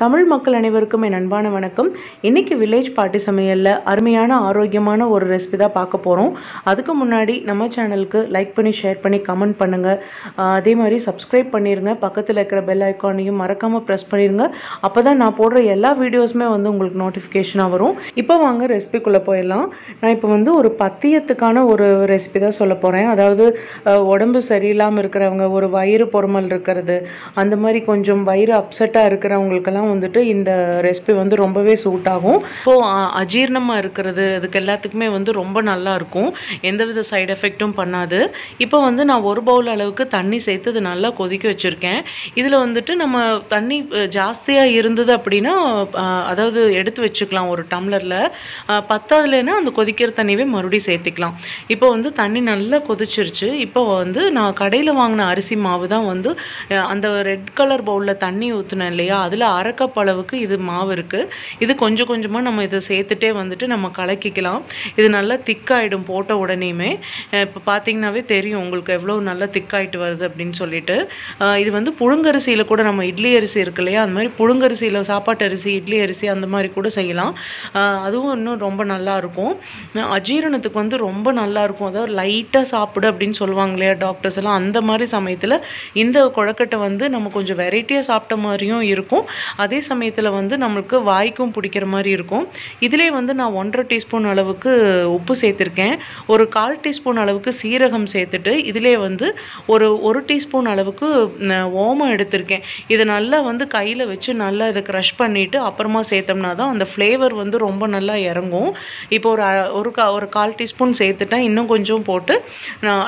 தமிழ் மக்கள் அனைவருக்கும் என் அன்பான வணக்கம். இன்னைக்கு வில்லேஜ் பாட்டி சமையல்ல அருமையான ஆரோக்கியமான ஒரு ரெசிபி தான் பார்க்க போகிறோம். அதுக்கு முன்னாடி நம்ம சேனலுக்கு லைக் பண்ணி ஷேர் பண்ணி கமெண்ட் பண்ணுங்கள். அதே மாதிரி சப்ஸ்கிரைப் பண்ணிடுங்க. பக்கத்தில் இருக்கிற பெல் ஐக்கானையும் மறக்காமல் ப்ரெஸ் பண்ணிடுங்க. அப்போ தான் நான் போடுற எல்லா வீடியோஸுமே உங்களுக்கு நோட்டிஃபிகேஷனாக வரும். இப்போ வாங்க ரெசிபிக்குள்ளே போயிடலாம். நான் இப்போ ஒரு பத்தியத்துக்கான ஒரு ரெசிபி தான் சொல்ல போகிறேன். அதாவது உடம்பு சரியில்லாமல் இருக்கிறவங்க, ஒரு வயிறு பொறுமல் இருக்கிறது, அந்த மாதிரி கொஞ்சம் வயிறு அப்செட்டாக இருக்கிறவங்களுக்கெல்லாம் இந்த ரெசிபி ரொம்பவே சூட் ஆகும். இப்போது அஜீரணமாக இருக்கிறது அதுக்கு எல்லாத்துக்குமே ரொம்ப நல்லா இருக்கும். எந்தவித சைடு எஃபெக்ட்டும் பண்ணாது. இப்போ நான் ஒரு பவுல் அளவுக்கு தண்ணி சேர்த்து இது நல்லா கொதிக்க வச்சுருக்கேன். இதில் நம்ம தண்ணி ஜாஸ்தியாக இருந்தது அப்படின்னா அதாவது எடுத்து வச்சுக்கலாம். ஒரு டம்ளரில் பத்தாதுலன்னா அந்த கொதிக்கிற தண்ணியவே மறுபடியும் சேர்த்துக்கலாம். இப்போ தண்ணி நல்லா கொதிச்சிருச்சு. இப்போ நான் கடையில் வாங்கின அரிசி மாவு தான் அந்த ரெட் கலர் பவுலில் தண்ணி ஊற்றினேன் இல்லையா, அதில் அரை கப் அளவுக்கு இது மாவு இருக்குது. இது கொஞ்சம் கொஞ்சமாக நம்ம இதை சேர்த்துட்டே நம்ம கலக்கிக்கலாம். இது நல்லா திக்காயிடும் போட்ட உடனேயுமே. இப்போ பார்த்தீங்கன்னாவே தெரியும் உங்களுக்கு எவ்வளோ நல்லா திக்காயிட்டு வருது அப்படின்னு சொல்லிட்டு. இது புழுங்கரிசியில் கூட, நம்ம இட்லி அரிசி இருக்கு இல்லையா, அந்த மாதிரி புழுங்கரிசியில் சாப்பாட்டு அரிசி, இட்லி அரிசி அந்த மாதிரி கூட செய்யலாம். அதுவும் இன்னும் ரொம்ப நல்லாயிருக்கும். அஜீரணத்துக்கு ரொம்ப நல்லாயிருக்கும். அதாவது லைட்டாக சாப்பிடு அப்படின்னு சொல்லுவாங்க இல்லையா டாக்டர்ஸ் எல்லாம், அந்த மாதிரி சமயத்தில் இந்த கொழக்கட்டை நம்ம கொஞ்சம் வெரைட்டியாக சாப்பிட்ட மாதிரியும் இருக்கும். அதே சமயத்தில் நம்மளுக்கு வாய்க்கும் பிடிக்கிற மாதிரி இருக்கும். இதிலே நான் 1.5 டீஸ்பூன் அளவுக்கு உப்பு சேர்த்துருக்கேன். ஒரு 1/4 டீஸ்பூன் அளவுக்கு சீரகம் சேர்த்துட்டு இதிலே ஒரு டீஸ்பூன் அளவுக்கு ஓமம் எடுத்திருக்கேன். இதை நல்லா கையில் வச்சு நல்லா இதை க்ரஷ் பண்ணிவிட்டு அப்புறமா சேர்த்தோம்னா தான் அந்த ஃப்ளேவர் ரொம்ப நல்லா இறங்கும். இப்போ ஒரு 1/4 டீஸ்பூன் சேர்த்துட்டேன். இன்னும் கொஞ்சம் போட்டு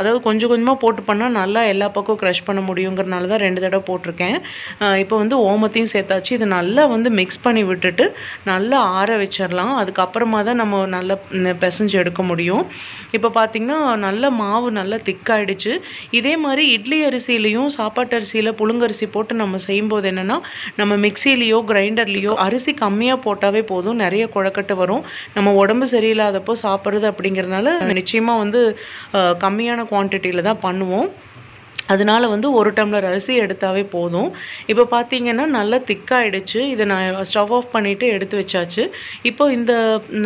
அதாவது கொஞ்சம் கொஞ்சமாக போட்டு பண்ணால் நல்லா எல்லா பக்கம் க்ரஷ் பண்ண முடியுங்கிறனால தான் 2 தடவை போட்டிருக்கேன். இப்போ ஓமத்தையும் சேர்த்தாச்சு. இதை நல்லா மிக்ஸ் பண்ணி விட்டுட்டு நல்லா ஆற வச்சிடலாம். அதுக்கப்புறமா தான் நம்ம நல்லா பிசைஞ்சு எடுக்க முடியும். இப்போ பார்த்திங்கன்னா நல்ல மாவு நல்லா திக்காயிடுச்சு. இதே மாதிரி இட்லி அரிசியிலையும் சாப்பாட்டு அரிசியில் புழுங்கரிசி போட்டு நம்ம செய்யும்போது என்னென்னா, நம்ம மிக்சிலேயோ கிரைண்டர்லேயோ அரிசி கம்மியாக போட்டாவே போதும், நிறைய கொழக்கட்டை வரும். நம்ம உடம்பு சரியில்லாதப்போ சாப்பிட்றது அப்படிங்கிறதுனால நிச்சயமாக கம்மியான குவான்டிட்டியில் தான் பண்ணுவோம். அதனால் 1 டம்ளர் அரிசி எடுத்தாவே போதும். இப்போ பார்த்தீங்கன்னா நல்லா திக்காயிடுச்சு. இதை நான் ஸ்டவ் ஆஃப் பண்ணிவிட்டு எடுத்து வச்சாச்சு. இப்போ இந்த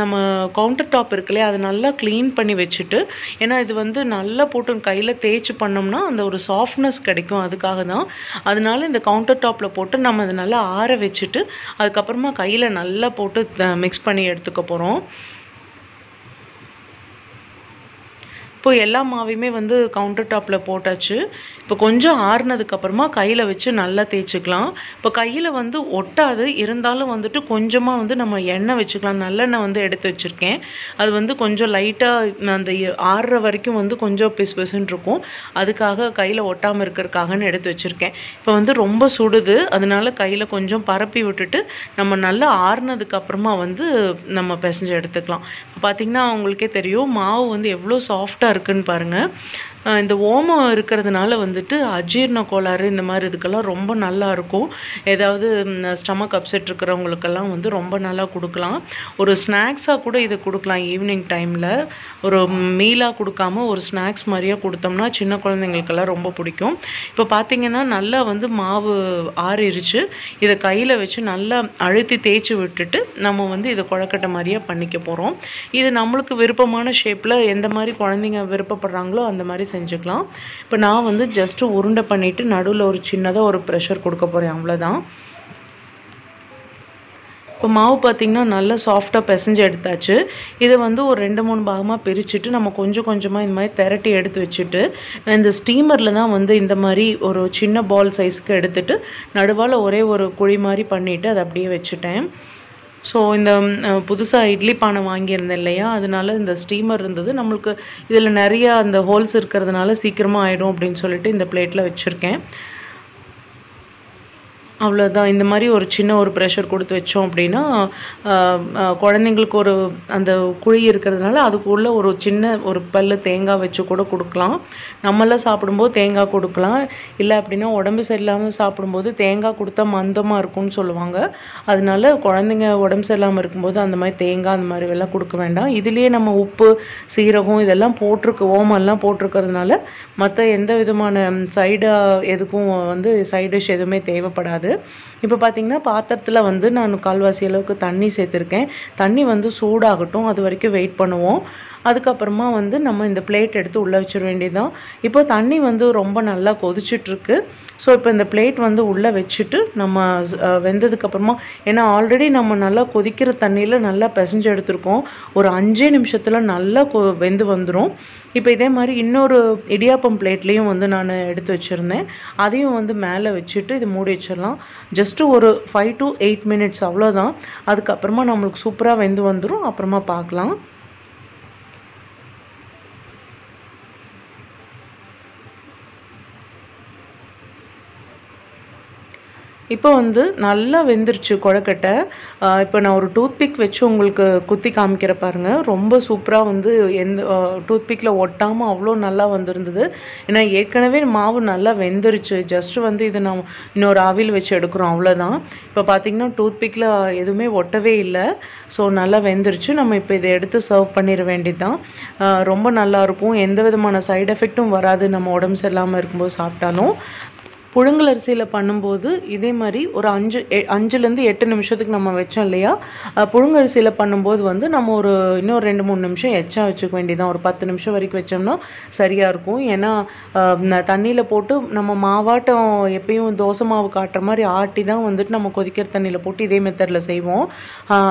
நம்ம கவுண்டர் டாப் இருக்குல்லையே, அதை நல்லா க்ளீன் பண்ணி வச்சுட்டு, ஏன்னா இது நல்லா போட்டு கையில் தேய்ச்சி பண்ணோம்னா அந்த ஒரு சாஃப்ட்னஸ் கிடைக்கும், அதுக்காக தான். அதனால இந்த கவுண்டர் டாப்பில் போட்டு நம்ம அதை நல்லா ஆற வச்சுட்டு அதுக்கப்புறமா கையில் நல்லா போட்டு மிக்ஸ் பண்ணி எடுத்துக்க போகிறோம். இப்போ எல்லா மாவையுமே கவுண்டர் டாப்பில் போட்டாச்சு. இப்போ கொஞ்சம் ஆறுனதுக்கப்புறமா கையில் வச்சு நல்லா தேய்ச்சிக்கலாம். இப்போ கையில் ஒட்டாது, இருந்தாலும் கொஞ்சமாக நம்ம எண்ணெய் வச்சுக்கலாம். நல்லெண்ணெய் எடுத்து வச்சுருக்கேன். அது கொஞ்சம் லைட்டாக அந்த ஆறுற வரைக்கும் கொஞ்சம் பிசு பிசுன்னு இருக்கும். அதுக்காக கையில் ஒட்டாமல் இருக்கிறதுக்காகன்னு எடுத்து வச்சுருக்கேன். இப்போ ரொம்ப சுடுது, அதனால கையில் கொஞ்சம் பரப்பி விட்டுட்டு நம்ம நல்லா ஆறுனதுக்கப்புறமா நம்ம பிசைஞ்சு எடுத்துக்கலாம். இப்போ பார்த்திங்கன்னா உங்களுக்கே தெரியும் மாவு எவ்வளோ சாஃப்டாக இருக்குன்னு பாருங்கள். இந்த ஓமம் இருக்கிறதுனால அஜீரண கோளாறு இந்த மாதிரி இதுக்கெல்லாம் ரொம்ப நல்லா இருக்கும். ஏதாவது ஸ்டமக் அப்செட் இருக்கிறவங்களுக்கெல்லாம் ரொம்ப நல்லா கொடுக்கலாம். ஒரு ஸ்நாக்ஸாக கூட இதை கொடுக்கலாம். ஈவினிங் டைமில் ஒரு மீலாக கொடுக்காம ஒரு ஸ்நாக்ஸ் மாதிரியாக கொடுத்தோம்னா சின்ன குழந்தைங்களுக்கெல்லாம் ரொம்ப பிடிக்கும். இப்போ பார்த்திங்கன்னா நல்லா மாவு ஆறிடுச்சு. இதை கையில் வச்சு நல்லா அழுத்தி தேய்ச்சி விட்டுட்டு நம்ம இதை கொழக்கட்டை மாதிரியாக பண்ணிக்க போகிறோம். இது நம்மளுக்கு விருப்பமான ஷேப்பில் எந்த மாதிரி குழந்தைங்க விருப்பப்படுறாங்களோ அந்த மாதிரி செஞ்சுக்கலாம். இப்போ நான் ஜஸ்ட்டு உருண்டை பண்ணிவிட்டு நடுவில் ஒரு சின்னதாக ஒரு ப்ரெஷர் கொடுக்க போகிறேன், அவ்வளோதான். இப்போ மாவு பார்த்திங்கன்னா நல்லா சாஃப்டாக பிசைஞ்சு எடுத்தாச்சு. இதை ஒரு 2-3 பாகமாக பிரிச்சுட்டு நம்ம கொஞ்சம் கொஞ்சமாக இந்த மாதிரி திரட்டி எடுத்து வச்சுட்டு, நான் இந்த ஸ்டீமரில் தான் இந்த மாதிரி ஒரு சின்ன பால் சைஸுக்கு எடுத்துகிட்டு நடுவால் ஒரே ஒரு குழி மாதிரி பண்ணிவிட்டு அதை அப்படியே வச்சுட்டேன். ஸோ இந்த புதுசாக இட்லி பானை வாங்கியிருந்தேன் இல்லையா, அதனால இந்த ஸ்டீமர் இருந்தது. நம்மளுக்கு இதில் நிறையா அந்த ஹோல்ஸ் இருக்கிறதுனால சீக்கிரமாக ஆகிடும் அப்படின்னு சொல்லிட்டு இந்த பிளேட்டில் வச்சுருக்கேன். அவ்வளோதான். இந்த மாதிரி ஒரு சின்ன ஒரு ப்ரெஷர் கொடுத்து வச்சோம் அப்படின்னா குழந்தைங்களுக்கு ஒரு அந்த குழி இருக்கிறதுனால அதுக்குள்ளே ஒரு சின்ன ஒரு பல்லு தேங்காய் வச்சு கூட கொடுக்கலாம். நம்மளாம் சாப்பிடும்போது தேங்காய் கொடுக்கலாம். இல்லை அப்படின்னா உடம்பு சரியில்லாமல் சாப்பிடும்போது தேங்காய் கொடுத்தா மந்தமாக இருக்கும்னு சொல்லுவாங்க. அதனால குழந்தைங்க உடம்பு சரியில்லாமல் இருக்கும்போது அந்த மாதிரி தேங்காய் அந்த மாதிரி எல்லாம் கொடுக்க வேண்டாம். இதுலேயே நம்ம உப்பு, சீரகம் இதெல்லாம் போட்டிருக்கு, ஓமெல்லாம் போட்டிருக்கிறதுனால மற்ற எந்த விதமான சைடாக எதுக்கும் சைட் டிஷ் எதுவுமே தேவைப்படாது. இருக்காது. இப்போ பார்த்தீங்கன்னா பாத்திரத்தில் வந்து நான் கால்வாசி அளவுக்கு தண்ணி சேர்த்துருக்கேன். தண்ணி வந்து சூடாகட்டும், அது வரைக்கும் வெயிட் பண்ணுவோம். அதுக்கப்புறமா வந்து நம்ம இந்த பிளேட் எடுத்து உள்ளே வச்சிட வேண்டியதுதான். இப்போ தண்ணி வந்து ரொம்ப நல்லா கொதிச்சிட்ருக்கு. ஸோ இப்போ இந்த பிளேட் வந்து உள்ளே வச்சுட்டு நம்ம வெந்ததுக்கப்புறமா, ஏன்னா ஆல்ரெடி நம்ம நல்லா கொதிக்கிற தண்ணியில் நல்லா பிசைஞ்சு எடுத்துருக்கோம். ஒரு 5 நிமிஷத்தில் நல்லா வெந்து வந்துடும். இப்போ இதே மாதிரி இன்னொரு இடியாப்பம் பிளேட்லேயும் வந்து நான் எடுத்து வச்சுருந்தேன். அதையும் வந்து மேலே வச்சுட்டு இது மூடி வச்சிடலாம். ஜஸ்ட்டு ஒரு 5 to 8 மினிட்ஸ் அவ்வளோதான். அதுக்கப்புறமா நம்மளுக்கு சூப்பராக வெந்து வந்துடும். அப்புறமா பார்க்கலாம். இப்போ வந்து நல்லா வெந்துருச்சு கொழக்கட்டை. இப்போ நான் ஒரு டூத்பிக் வச்சு உங்களுக்கு குத்தி காமிக்கிற பாருங்கள். ரொம்ப சூப்பராக வந்து எந்த டூத்பிக்கில் ஒட்டாமல் அவ்வளோ நல்லா வந்திருந்தது. ஏன்னா ஏற்கனவே மாவு நல்லா வெந்துருச்சு. ஜஸ்ட்டு வந்து இது நான் இன்னொரு ஆவியில் வச்சு எடுக்கிறோம், அவ்வளோதான். இப்போ பார்த்திங்கன்னா டூத்பிக்கில் எதுவுமே ஒட்டவே இல்லை. ஸோ நல்லா வெந்துருச்சு. நம்ம இப்போ இதை எடுத்து சர்வ் பண்ணிட வேண்டியது தான். ரொம்ப நல்லாயிருக்கும். எந்த விதமான சைடு எஃபெக்ட்டும் வராது நம்ம உடம்பு சரியில்லாமல் இருக்கும்போது சாப்பிட்டாலும். புழுங்கல் அரிசியில் பண்ணும்போது இதே மாதிரி ஒரு 5லேருந்து 8 நிமிஷத்துக்கு நம்ம வச்சோம் இல்லையா, புழுங்கரிசியில் பண்ணும்போது வந்து நம்ம ஒரு இன்னும் 2-3 நிமிஷம் எச்சா வச்சுக்க வேண்டியதான். ஒரு 10 நிமிஷம் வரைக்கும் வச்சோம்னா சரியாக இருக்கும். ஏன்னா தண்ணியில் போட்டு நம்ம மாவாட்டம் எப்பயும் தோசை மாவு காட்டுற மாதிரி ஆட்டி தான் வந்துட்டு நம்ம கொதிக்கிற தண்ணியில் போட்டு இதே மெத்தடில் செய்வோம்.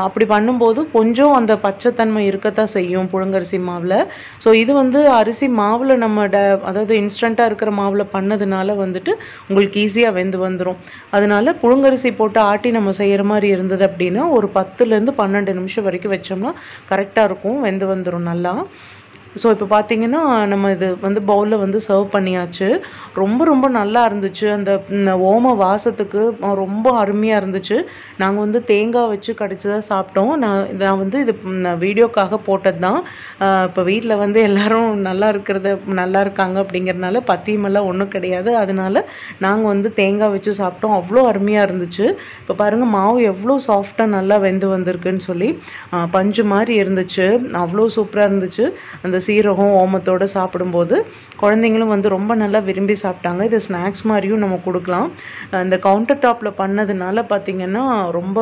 அப்படி பண்ணும்போது கொஞ்சம் அந்த பச்சைத்தன்மை இருக்கத்தான் செய்யும் புழுங்கரிசி மாவில். ஸோ இது வந்து அரிசி மாவில் நம்ம அதாவது இன்ஸ்டண்ட்டாக இருக்கிற மாவில் பண்ணதுனால வந்துட்டு உங்களுக்கு ஈஸியாக வெந்து வந்துடும். அதனால புழுங்கரிசி போட்டு ஆட்டி நம்ம செய்கிற மாதிரி இருந்தது அப்படின்னா ஒரு 10லேருந்து 12 நிமிஷம் வரைக்கும் வச்சோம்னா கரெக்டாக இருக்கும், வெந்து வந்துடும் நல்லா. ஸோ இப்போ பார்த்தீங்கன்னா நம்ம இது வந்து பவுலில் வந்து சர்வ் பண்ணியாச்சு. ரொம்ப நல்லா இருந்துச்சு. அந்த ஓம வாசத்துக்கு ரொம்ப அருமையாக இருந்துச்சு. நாங்கள் வந்து தேங்காய் வச்சு கடிச்சு தான் சாப்பிட்டோம். நான் வந்து இது வீடியோக்காக போட்டது தான். இப்போ வீட்டில் வந்து எல்லோரும் நல்லா இருக்காங்க அப்படிங்கிறதுனால பத்தியமெல்லாம் ஒன்றும் கிடையாது. அதனால நாங்கள் வந்து தேங்காய் வச்சு சாப்பிட்டோம். அவ்வளோ அருமையாக இருந்துச்சு. இப்போ பாருங்கள் மாவு எவ்வளோ சாஃப்டாக நல்லா வெந்து வந்திருக்குன்னு சொல்லி பஞ்சு மாதிரி இருந்துச்சு. அவ்வளோ சூப்பராக இருந்துச்சு. அந்த சீரகம் ஓமத்தோடு சாப்பிடும்போது குழந்தைங்களும் வந்து ரொம்ப நல்லா விரும்பி சாப்பிட்டாங்க. இது ஸ்நாக்ஸ் மாதிரியும் நம்ம கொடுக்கலாம். இந்த கவுண்டர் டாப்பில் பண்ணதுனால பார்த்திங்கன்னா ரொம்ப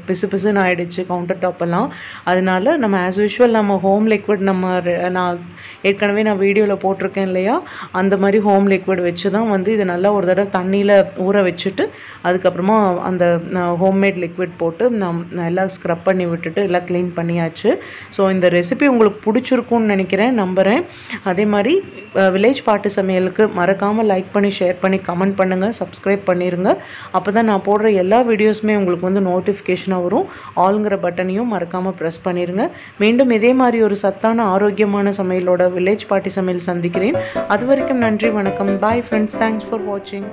பிசுன்னு ஆகிடுச்சு கவுண்டர் டாப்பெல்லாம். அதனால நம்ம ஆஸ் யூஷுவல் நம்ம ஹோம் லிக்விட் நான் ஏற்கனவே வீடியோவில் போட்டிருக்கேன் இல்லையா, அந்த மாதிரி ஹோம் லிக்விட் வச்சு தான் வந்து இது நல்லா ஒரு தடவை தண்ணியில் ஊற வச்சுட்டு அதுக்கப்புறமா அந்த ஹோம்மேட் லிக்விட் போட்டு எல்லாம் ஸ்க்ரப் பண்ணி விட்டுட்டு எல்லாம் க்ளீன் பண்ணியாச்சு. ஸோ இந்த ரெசிபி உங்களுக்கு பிடிச்சிருக்கும்னு நினைக்கிறேன், நம்புகிறேன். அதே மாதிரி வில்லேஜ் பாட்டி சமையலுக்கு மறக்காமல் லைக் பண்ணி ஷேர் பண்ணி கமெண்ட் பண்ணுங்கள், சப்ஸ்கிரைப் பண்ணிடுங்க. அப்போ தான் நான் போடுற எல்லா வீடியோஸுமே உங்களுக்கு வந்து நோட்டிஃபிகேஷனாக வரும். ஆல்ங்கிற பட்டனையும் மறக்காமல் ப்ரெஸ் பண்ணிடுங்க. மீண்டும் இதே மாதிரி ஒரு சத்தான ஆரோக்கியமான சமையலோட வில்லேஜ் பாட்டி சமையல் சந்திக்கிறேன். அது வரைக்கும் நன்றி, வணக்கம். பாய் ஃப்ரெண்ட்ஸ், தேங்க்ஸ் ஃபார் வாட்சிங்.